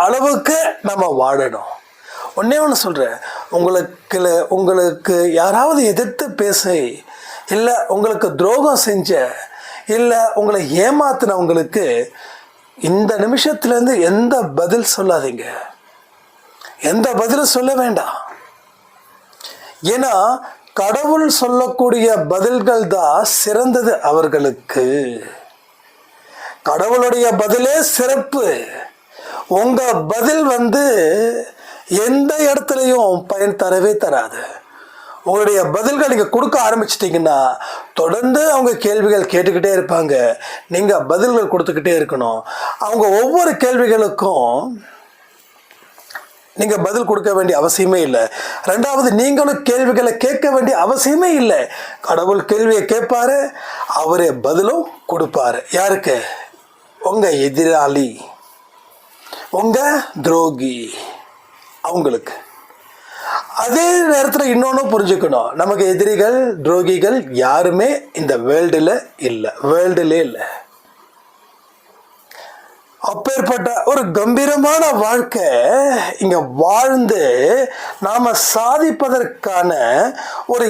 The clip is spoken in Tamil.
அளவுக்கு நம்ம வாழணும். ஒன்னே ஒன்று சொல்கிறேன், உங்களுக்கு யாராவது எதிர்த்து பேச, இல்லை உங்களுக்கு துரோகம் செஞ்ச, இல்லை உங்களை ஏமாத்தினவங்களுக்கு இந்த நிமிஷத்துலேருந்து எந்த பதில் சொல்லாதீங்க, எந்த பதிலும் சொல்ல வேண்டாம். ஏன்னா கடவுள் சொல்லக்கூடிய பதில்கள் தான் சிறந்தது அவர்களுக்கு. கடவுளுடைய பதிலே சிறப்பு. உங்க பதில் எந்த இடத்துலையும் பயன் தரவே தராது. உங்களுடைய பதில்கள் நீங்க கொடுக்க ஆரம்பிச்சிட்டிங்கன்னா தொடர்ந்து அவங்க கேள்விகள் கேட்டுக்கிட்டே இருப்பாங்க, நீங்க பதில்கள் கொடுத்துக்கிட்டே இருக்கணும். அவங்க ஒவ்வொரு கேள்விகளுக்கும் நீங்க பதில் கொடுக்க வேண்டிய அவசியமே இல்லை. ரெண்டாவது, நீங்களும் கேள்விகளை கேட்க வேண்டிய அவசியமே இல்லை. கடவுள் கேள்வியை கேட்பாரு, அவரே பதிலும் கொடுப்பாரு. யாருக்கு? உங்க எதிராளி, உங்க துரோகி, அவங்களுக்கு. அதே நேரத்தில் இன்னொன்று புரிஞ்சுக்கணும், நமக்கு எதிரிகள் துரோகிகள் யாருமே இந்த வேர்ல்டில் இல்லை. அப்பேற்பட்ட ஒரு கம்பீரமான வாழ்க்கை இங்க வாழ்ந்து நாம சாதிப்பதற்கான ஒரு